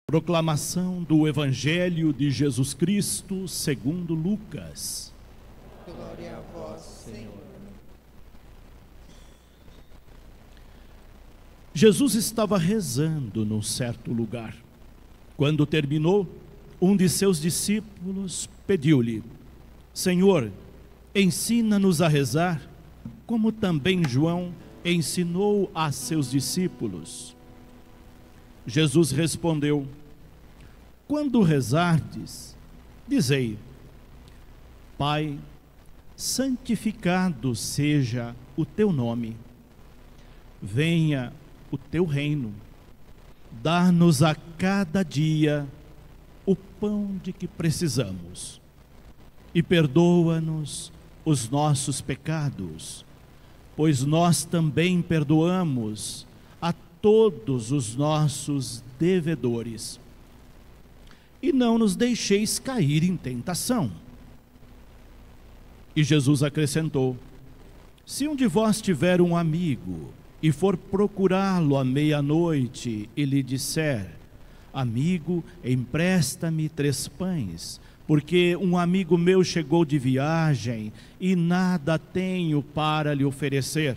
Proclamação do Evangelho de Jesus Cristo segundo Lucas. Glória a vós, Senhor. Jesus estava rezando num certo lugar. Quando terminou, um de seus discípulos pediu-lhe: Senhor, ensina-nos a rezar, como também João ensinou a seus discípulos. Jesus respondeu: Quando rezardes, dizei: Pai, santificado seja o teu nome. Venha o teu reino. Dá-nos a cada dia o pão de que precisamos. E perdoa-nos os nossos pecados, pois nós também perdoamos a todos os nossos devedores. E não nos deixeis cair em tentação. E Jesus acrescentou: Se um de vós tiver um amigo e for procurá-lo à meia-noite e lhe disser: Amigo, empresta-me 3 pães, porque um amigo meu chegou de viagem e nada tenho para lhe oferecer.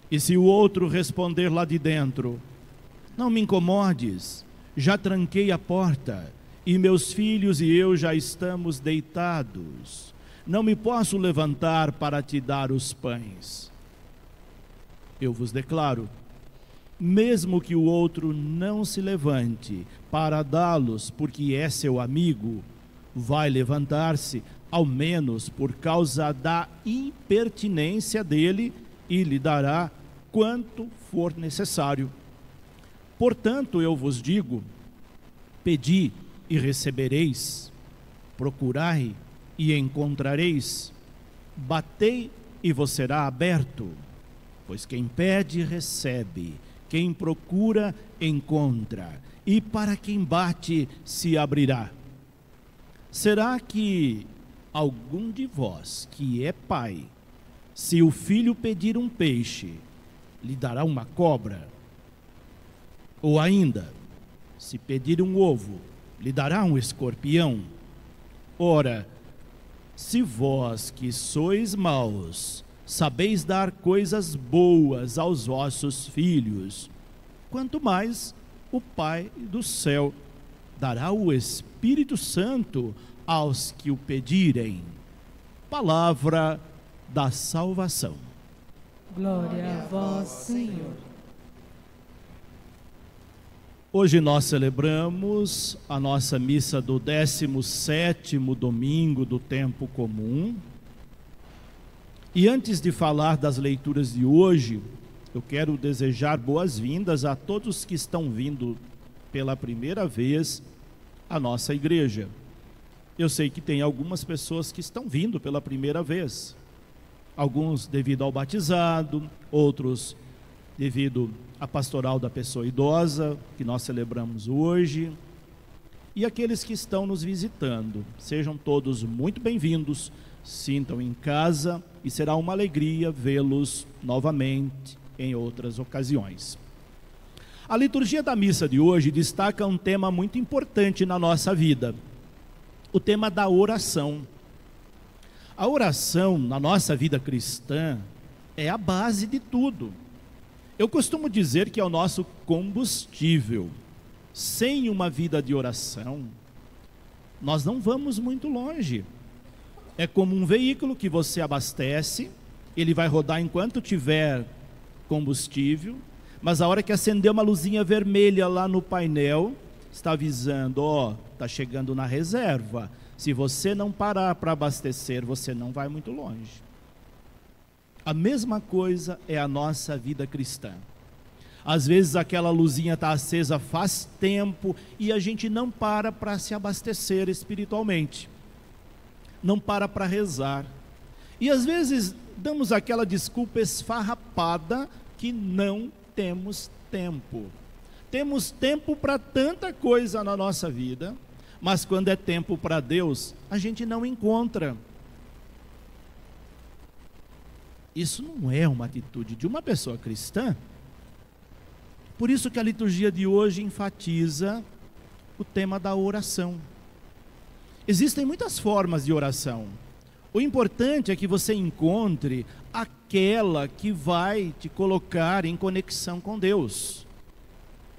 E se o outro responder lá de dentro: Não me incomodes, já tranquei a porta, e meus filhos e eu já estamos deitados, não me posso levantar para te dar os pães. Eu vos declaro, mesmo que o outro não se levante para dá-los, porque é seu amigo, vai levantar-se, ao menos por causa da impertinência dele, e lhe dará quanto for necessário. Portanto, eu vos digo: pedi e recebereis, procurai e encontrareis, batei e vos será aberto. Pois quem pede, recebe, quem procura, encontra, e para quem bate, se abrirá. Será que algum de vós que é pai, se o filho pedir um peixe, lhe dará uma cobra? Ou ainda, se pedir um ovo, lhe dará um escorpião? Ora, se vós que sois maus, sabeis dar coisas boas aos vossos filhos, quanto mais o Pai do céu dará o Espírito Santo aos que o pedirem. Palavra da salvação. Glória a vós, Senhor. Hoje nós celebramos a nossa missa do 17º domingo do tempo comum. E antes de falar das leituras de hoje, eu quero desejar boas-vindas a todos que estão vindo pela primeira vez à nossa igreja. Eu sei que tem algumas pessoas que estão vindo pela primeira vez. Alguns devido ao batizado, outros devido à pastoral da pessoa idosa, que nós celebramos hoje. E aqueles que estão nos visitando, sejam todos muito bem-vindos, sintam em casa e será uma alegria vê-los novamente em outras ocasiões. A liturgia da missa de hoje destaca um tema muito importante na nossa vida, o tema da oração. A oração na nossa vida cristã é a base de tudo. Eu costumo dizer que é o nosso combustível. Sem uma vida de oração, nós não vamos muito longe. É como um veículo que você abastece, ele vai rodar enquanto tiver combustível, mas a hora que acender uma luzinha vermelha lá no painel, está avisando: ó, está chegando na reserva. Se você não parar para abastecer, você não vai muito longe. A mesma coisa é a nossa vida cristã. Às vezes aquela luzinha está acesa faz tempo e a gente não para se abastecer espiritualmente. Não para rezar. E às vezes damos aquela desculpa esfarrapada que não temos tempo. Temos tempo para tanta coisa na nossa vida, mas quando é tempo para Deus, a gente não encontra. Isso não é uma atitude de uma pessoa cristã. Por isso que a liturgia de hoje enfatiza o tema da oração. Existem muitas formas de oração. O importante é que você encontre aquela que vai te colocar em conexão com Deus.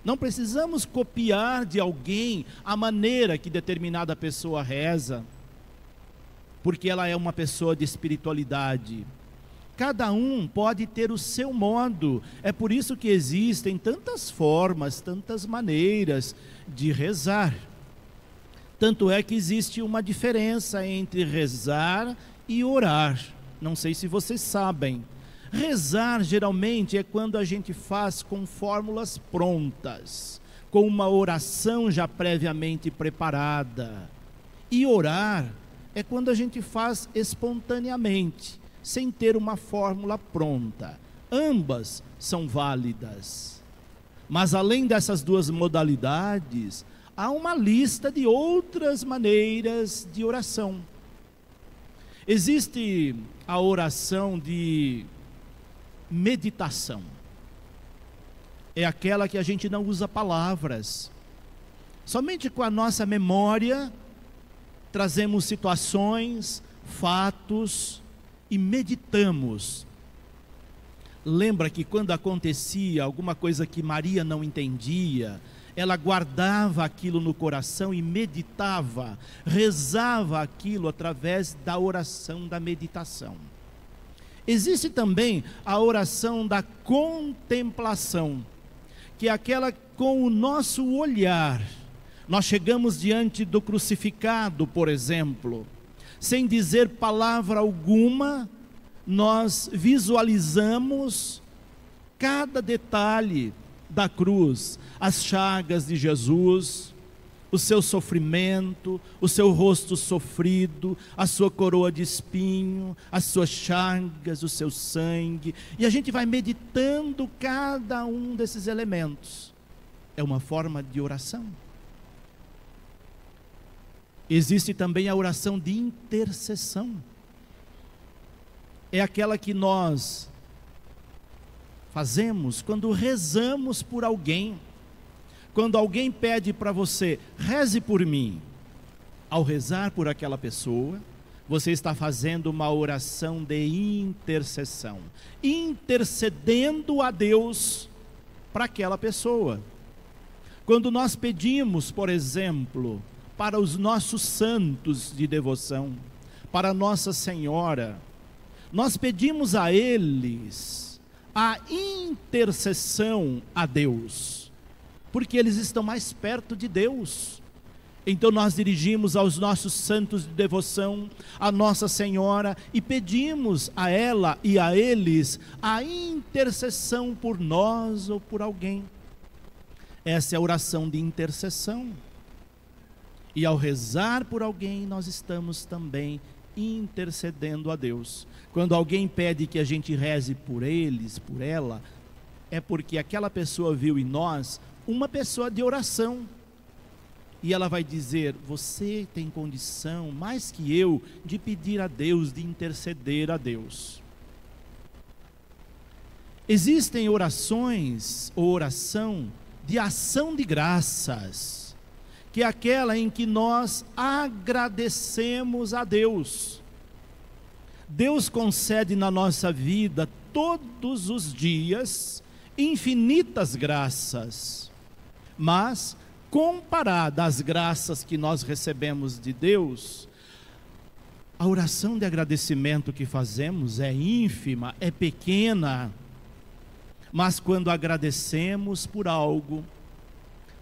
Não precisamos copiar de alguém a maneira que determinada pessoa reza, porque ela é uma pessoa de espiritualidade. Cada um pode ter o seu modo. É por isso que existem tantas formas, tantas maneiras de rezar. Tanto é que existe uma diferença entre rezar e orar. Não sei se vocês sabem. Rezar geralmente é quando a gente faz com fórmulas prontas, com uma oração já previamente preparada. E orar é quando a gente faz espontaneamente, sem ter uma fórmula pronta. Ambas são válidas. Mas além dessas duas modalidades, há uma lista de outras maneiras de oração. Existe a oração de meditação. É aquela que a gente não usa palavras. Somente com a nossa memória, trazemos situações, fatos e meditamos. Lembra que quando acontecia alguma coisa que Maria não entendia, ela guardava aquilo no coração e meditava, rezava aquilo através da oração da meditação. Existe também a oração da contemplação, que é aquela com o nosso olhar. Nós chegamos diante do crucificado, por exemplo, sem dizer palavra alguma, nós visualizamos cada detalhe da cruz, as chagas de Jesus, o seu sofrimento, o seu rosto sofrido, a sua coroa de espinho, as suas chagas, o seu sangue, e a gente vai meditando cada um desses elementos. É uma forma de oração. Existe também a oração de intercessão. É aquela que nós fazemos quando rezamos por alguém. Quando alguém pede para você, reze por mim. Ao rezar por aquela pessoa, você está fazendo uma oração de intercessão, intercedendo a Deus para aquela pessoa. Quando nós pedimos, por exemplo, para os nossos santos de devoção, para Nossa Senhora, nós pedimos a eles a intercessão a Deus, porque eles estão mais perto de Deus. Então nós dirigimos aos nossos santos de devoção, a Nossa Senhora, e pedimos a ela e a eles a intercessão por nós ou por alguém. Essa é a oração de intercessão. E ao rezar por alguém, nós estamos também intercedendo a Deus. Quando alguém pede que a gente reze por eles, por ela, é porque aquela pessoa viu em nós uma pessoa de oração. E ela vai dizer, você tem condição, mais que eu, de pedir a Deus, de interceder a Deus. Existem orações ou oração de ação de graças, que é aquela em que nós agradecemos a Deus. Deus concede na nossa vida, todos os dias, infinitas graças, mas, comparada às graças que nós recebemos de Deus, a oração de agradecimento que fazemos é ínfima, é pequena, mas quando agradecemos por algo,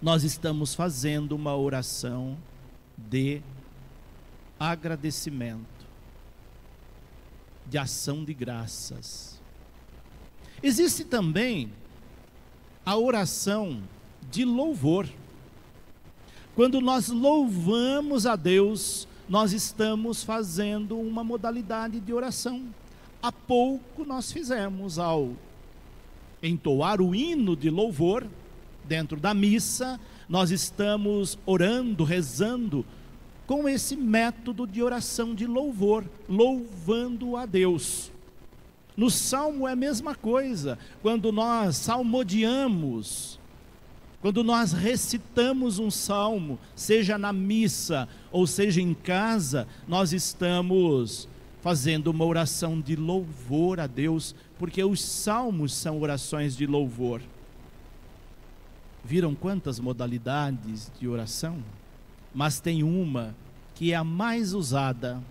nós estamos fazendo uma oração de agradecimento, de ação de graças. Existe também a oração de louvor. Quando nós louvamos a Deus, nós estamos fazendo uma modalidade de oração. Há pouco nós fizemos, ao entoar o hino de louvor, dentro da missa, nós estamos orando, rezando, com esse método de oração de louvor, louvando a Deus. No Salmo é a mesma coisa, quando nós salmodiamos, Quando nós recitamos um salmo, seja na missa ou seja em casa, nós estamos fazendo uma oração de louvor a Deus, porque os salmos são orações de louvor. Viram quantas modalidades de oração? Mas tem uma que é a mais usada,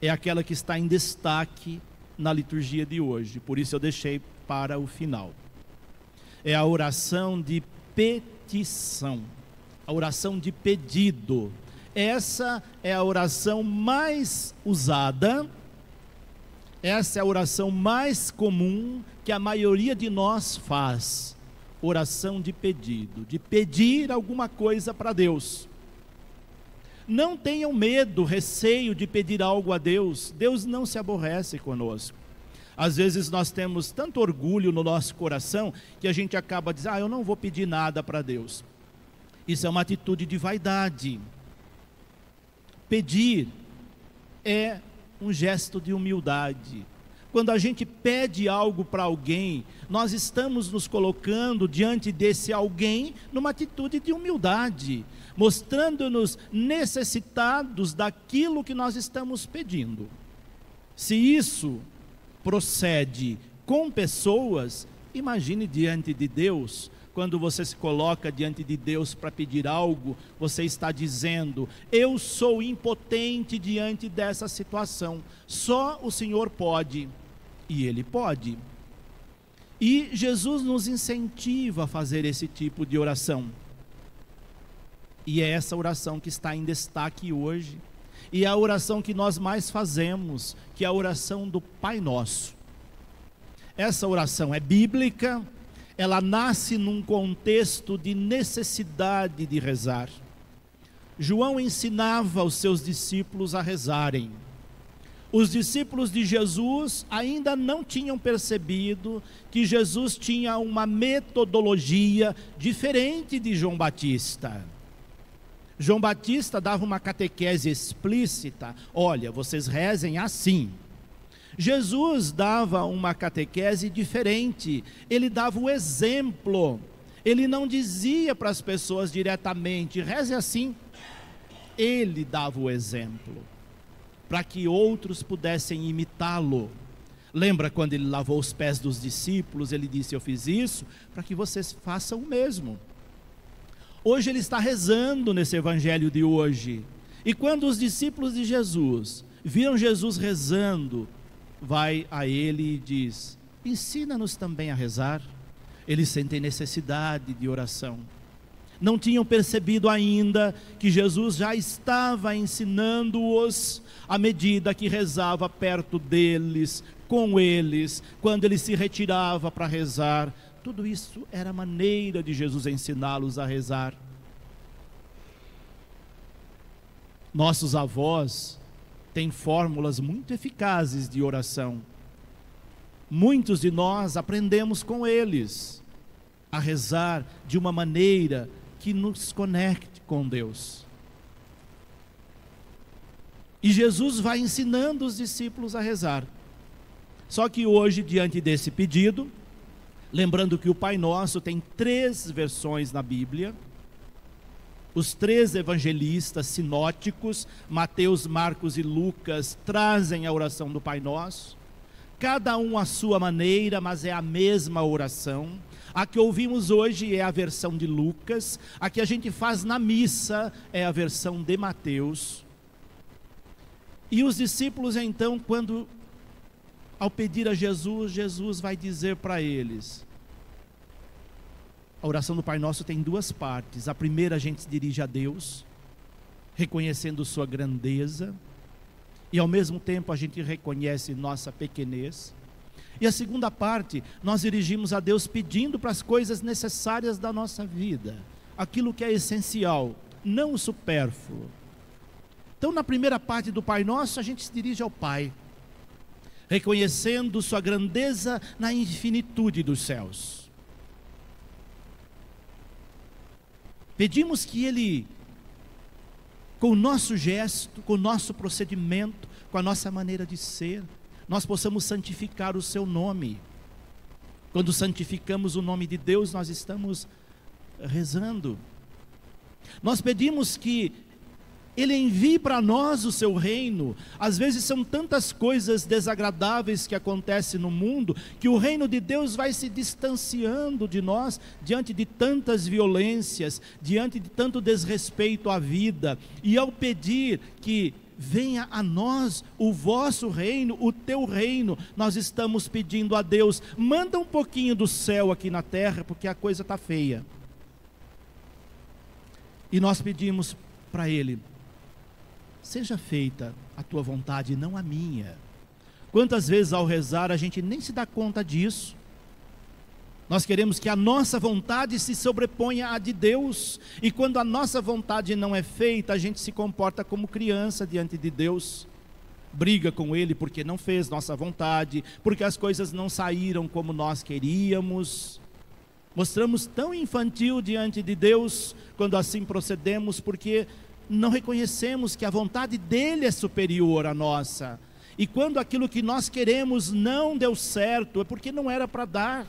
é aquela que está em destaque na liturgia de hoje, por isso eu deixei para o final. É a oração de petição, a oração de pedido. Essa é a oração mais usada, essa é a oração mais comum que a maioria de nós faz. Oração de pedido, de pedir alguma coisa para Deus. Não tenham medo, receio de pedir algo a Deus. Deus não se aborrece conosco. Às vezes nós temos tanto orgulho no nosso coração que a gente acaba dizendo, eu não vou pedir nada para Deus. Isso é uma atitude de vaidade. Pedir é um gesto de humildade. Quando a gente pede algo para alguém, nós estamos nos colocando diante desse alguém numa atitude de humildade, mostrando-nos necessitados daquilo que nós estamos pedindo. Se isso procede com pessoas, imagine diante de Deus. Quando você se coloca diante de Deus para pedir algo, você está dizendo, eu sou impotente diante dessa situação, só o Senhor pode. E Ele pode. E Jesus nos incentiva a fazer esse tipo de oração. E é essa oração que está em destaque hoje. E é a oração que nós mais fazemos, que é a oração do Pai Nosso. Essa oração é bíblica, ela nasce num contexto de necessidade de rezar. João ensinava os seus discípulos a rezarem. Os discípulos de Jesus ainda não tinham percebido que Jesus tinha uma metodologia diferente de João Batista. João Batista dava uma catequese explícita, olha, vocês rezem assim. Jesus dava uma catequese diferente, ele dava o exemplo, ele não dizia para as pessoas diretamente, reze assim, ele dava o exemplo, para que outros pudessem imitá-lo. Lembra quando ele lavou os pés dos discípulos, ele disse, eu fiz isso para que vocês façam o mesmo. Hoje ele está rezando nesse evangelho de hoje, e quando os discípulos de Jesus viram Jesus rezando, vai a ele e diz, ensina-nos também a rezar. Eles sentem necessidade de oração. Não tinham percebido ainda que Jesus já estava ensinando-os à medida que rezava perto deles, com eles, quando ele se retirava para rezar. Tudo isso era maneira de Jesus ensiná-los a rezar. Nossos avós têm fórmulas muito eficazes de oração. Muitos de nós aprendemos com eles a rezar de uma maneira que nos conecte com Deus. E Jesus vai ensinando os discípulos a rezar. Só que hoje, diante desse pedido, lembrando que o Pai Nosso tem 3 versões na Bíblia, os 3 evangelistas sinóticos, Mateus, Marcos e Lucas, trazem a oração do Pai Nosso, cada um à sua maneira, mas é a mesma oração. A que ouvimos hoje é a versão de Lucas, a que a gente faz na missa é a versão de Mateus. E os discípulos então, quando ao pedir a Jesus, Jesus vai dizer para eles, a oração do Pai Nosso tem 2 partes. A primeira a gente se dirige a Deus, reconhecendo sua grandeza, e ao mesmo tempo a gente reconhece nossa pequenez. E a segunda parte, nós dirigimos a Deus pedindo para as coisas necessárias da nossa vida, aquilo que é essencial, não o supérfluo. Então na primeira parte do Pai Nosso, a gente se dirige ao Pai, reconhecendo sua grandeza na infinitude dos céus. Pedimos que Ele, com o nosso gesto, com o nosso procedimento, com a nossa maneira de ser, nós possamos santificar o seu nome. Quando santificamos o nome de Deus, nós estamos rezando. Nós pedimos que Ele envie para nós o seu reino. Às vezes são tantas coisas desagradáveis que acontecem no mundo, que o reino de Deus vai se distanciando de nós, diante de tantas violências, diante de tanto desrespeito à vida. E ao pedir que venha a nós o vosso reino, o teu reino, nós estamos pedindo a Deus, manda um pouquinho do céu aqui na terra, porque a coisa está feia. E nós pedimos para Ele: seja feita a tua vontade e não a minha. Quantas vezes ao rezar a gente nem se dá conta disso? Nós queremos que a nossa vontade se sobreponha à de Deus, e quando a nossa vontade não é feita, a gente se comporta como criança diante de Deus, briga com Ele porque não fez nossa vontade, porque as coisas não saíram como nós queríamos. Mostramos tão infantil diante de Deus quando assim procedemos, porque não reconhecemos que a vontade dEle é superior à nossa, e quando aquilo que nós queremos não deu certo, é porque não era para dar,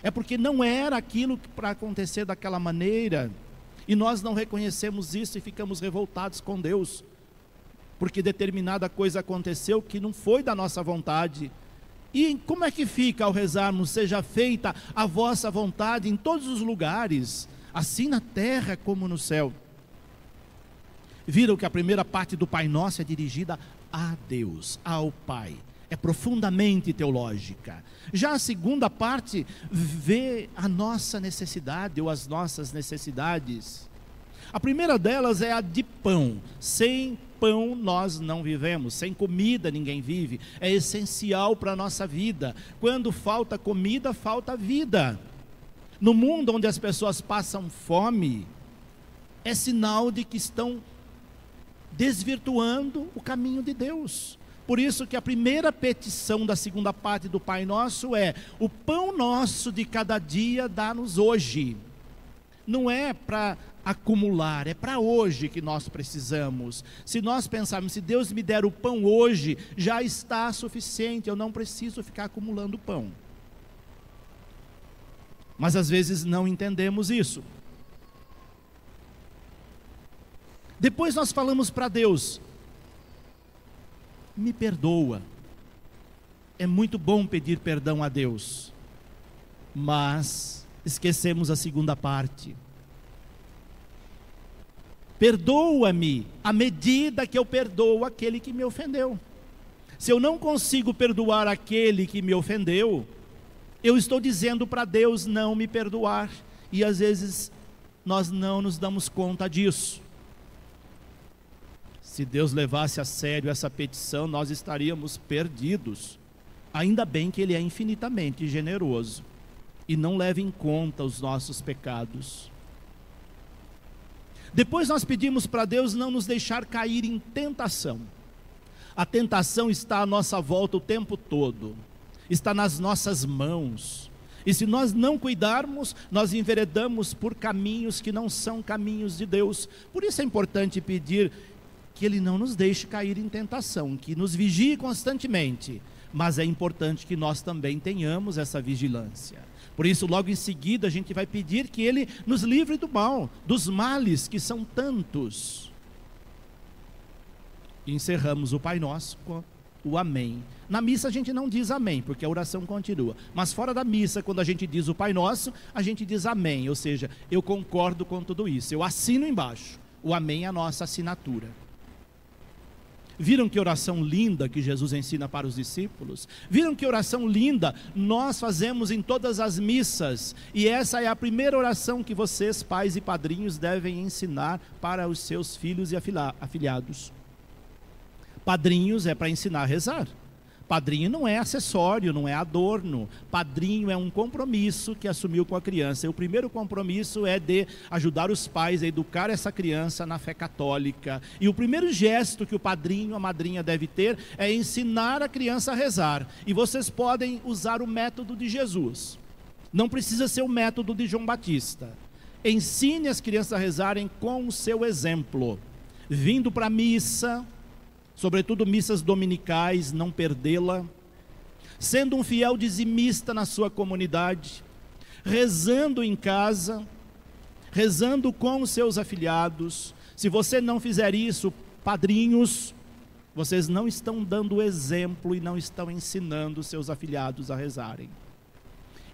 é porque não era aquilo para acontecer daquela maneira, e nós não reconhecemos isso e ficamos revoltados com Deus, porque determinada coisa aconteceu que não foi da nossa vontade. E como é que fica ao rezarmos: seja feita a vossa vontade em todos os lugares, assim na terra como no céu? Viram que a primeira parte do Pai Nosso é dirigida a Deus, ao Pai. É profundamente teológica. Já a segunda parte vê a nossa necessidade ou as nossas necessidades. A primeira delas é a de pão. Sem pão nós não vivemos, sem comida ninguém vive. É essencial para a nossa vida. Quando falta comida, falta vida. No mundo onde as pessoas passam fome, é sinal de que estão desvirtuando o caminho de Deus. Por isso que a primeira petição da segunda parte do Pai Nosso é: o pão nosso de cada dia dá-nos hoje. Não é para acumular, é para hoje que nós precisamos. Se nós pensarmos: se Deus me der o pão hoje, já está suficiente, eu não preciso ficar acumulando pão. Mas às vezes não entendemos isso. Depois nós falamos para Deus: me perdoa. É muito bom pedir perdão a Deus, mas esquecemos a segunda parte. Perdoa-me à medida que eu perdoo aquele que me ofendeu. Se eu não consigo perdoar aquele que me ofendeu, eu estou dizendo para Deus não me perdoar, e às vezes nós não nos damos conta disso. Se Deus levasse a sério essa petição, nós estaríamos perdidos. Ainda bem que Ele é infinitamente generoso e não leva em conta os nossos pecados. Depois nós pedimos para Deus não nos deixar cair em tentação. A tentação está à nossa volta o tempo todo, está nas nossas mãos. E se nós não cuidarmos, nós enveredamos por caminhos que não são caminhos de Deus. Por isso é importante pedir que Ele não nos deixe cair em tentação, que nos vigie constantemente, mas é importante que nós também tenhamos essa vigilância. Por isso, logo em seguida, a gente vai pedir que Ele nos livre do mal, dos males que são tantos. E encerramos o Pai Nosso com o Amém. Na missa a gente não diz Amém, porque a oração continua, mas fora da missa, quando a gente diz o Pai Nosso, a gente diz Amém, ou seja, eu concordo com tudo isso, eu assino embaixo. O Amém é a nossa assinatura. Viram que oração linda que Jesus ensina para os discípulos? Viram que oração linda nós fazemos em todas as missas? E essa é a primeira oração que vocês, pais e padrinhos, devem ensinar para os seus filhos e afilhados. Padrinhos é para ensinar a rezar. Padrinho não é acessório, não é adorno. Padrinho é um compromisso que assumiu com a criança. E o primeiro compromisso é de ajudar os pais a educar essa criança na fé católica. E o primeiro gesto que o padrinho, a madrinha deve ter é ensinar a criança a rezar. E vocês podem usar o método de Jesus. Não precisa ser o método de João Batista. Ensine as crianças a rezarem com o seu exemplo. Vindo para a missa, sobretudo missas dominicais, não perdê-la, sendo um fiel dizimista na sua comunidade, rezando em casa, rezando com os seus afilhados. Se você não fizer isso, padrinhos, vocês não estão dando exemplo e não estão ensinando os seus afilhados a rezarem.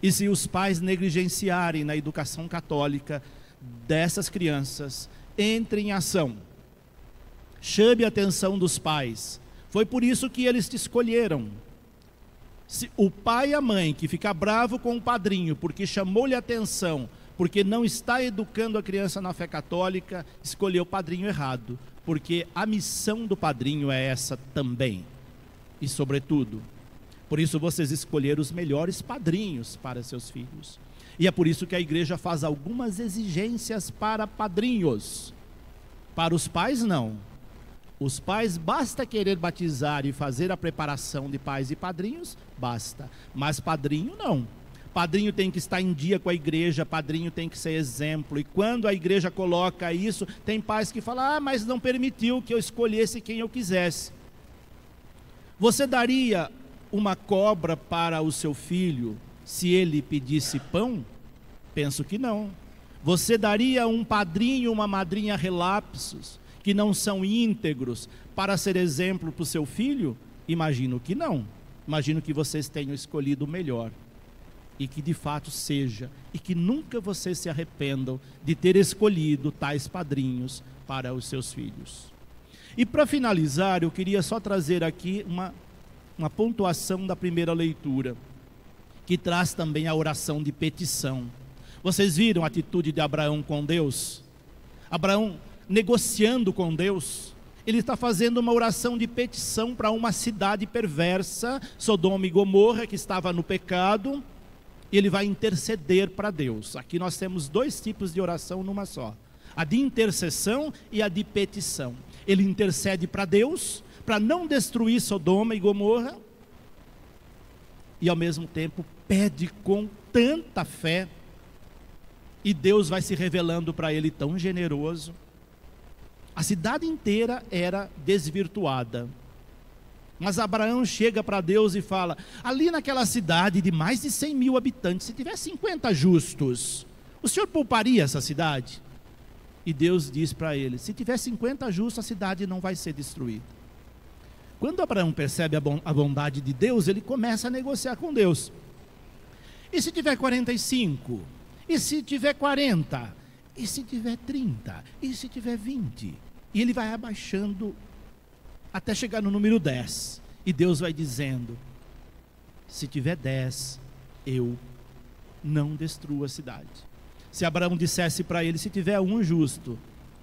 E se os pais negligenciarem na educação católica dessas crianças, entre em ação. Chame a atenção dos pais. Foi por isso que eles te escolheram. Se o pai e a mãe que fica bravo com o padrinho porque chamou-lhe a atenção, porque não está educando a criança na fé católica, escolheu o padrinho errado, porque a missão do padrinho é essa também. E sobretudo, por isso vocês escolheram os melhores padrinhos para seus filhos. E é por isso que a igreja faz algumas exigências para padrinhos. Para os pais não. Os pais basta querer batizar e fazer a preparação de pais e padrinhos, basta. Mas padrinho não. Padrinho tem que estar em dia com a igreja, padrinho tem que ser exemplo. E quando a igreja coloca isso, tem pais que falam, mas não permitiu que eu escolhesse quem eu quisesse. Você daria uma cobra para o seu filho se ele pedisse pão? Penso que não. Você daria um padrinho, uma madrinha relapsos, que não são íntegros, para ser exemplo para o seu filho? Imagino que não. Imagino que vocês tenham escolhido o melhor. E que de fato seja, e que nunca vocês se arrependam de ter escolhido tais padrinhos para os seus filhos. E para finalizar, eu queria só trazer aqui uma pontuação da primeira leitura, que traz também a oração de petição. Vocês viram a atitude de Abraão com Deus? Abraão negociando com Deus, ele está fazendo uma oração de petição para uma cidade perversa, Sodoma e Gomorra, que estava no pecado, e ele vai interceder para Deus. Aqui nós temos dois tipos de oração numa só, a de intercessão e a de petição. Ele intercede para Deus, para não destruir Sodoma e Gomorra, e ao mesmo tempo pede com tanta fé, e Deus vai se revelando para ele tão generoso. A cidade inteira era desvirtuada, mas Abraão chega para Deus e fala, ali naquela cidade de mais de 100 mil habitantes, se tiver 50 justos, o senhor pouparia essa cidade? E Deus diz para ele, se tiver 50 justos, a cidade não vai ser destruída. Quando Abraão percebe a bondade de Deus, ele começa a negociar com Deus. E se tiver 45? E se tiver 40? E se tiver 30? E se tiver 20? E ele vai abaixando até chegar no número 10. E Deus vai dizendo, se tiver 10, eu não destruo a cidade. Se Abraão dissesse para ele, se tiver um justo,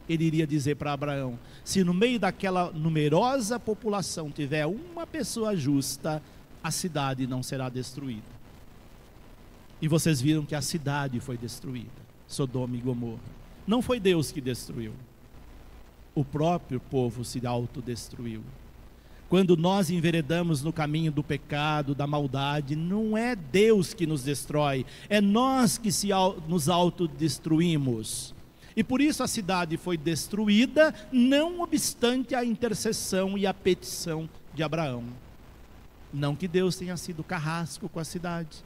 ele iria dizer para Abraão, se no meio daquela numerosa população tiver uma pessoa justa, a cidade não será destruída. E vocês viram que a cidade foi destruída, Sodoma e Gomorra. Não foi Deus que destruiu. O próprio povo se autodestruiu. Quando nós enveredamos no caminho do pecado, da maldade, não é Deus que nos destrói, é nós que nos autodestruímos. E por isso a cidade foi destruída, não obstante a intercessão e a petição de Abraão. Não que Deus tenha sido carrasco com a cidade,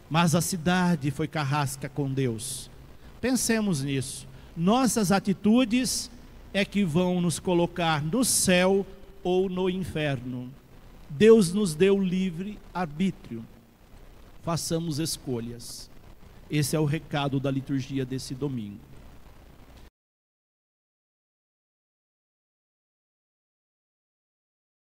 mas a cidade foi carrasca com Deus. Pensemos nisso. Nossas atitudes é que vão nos colocar no céu ou no inferno. Deus nos deu livre arbítrio. Façamos escolhas. Esse é o recado da liturgia desse domingo.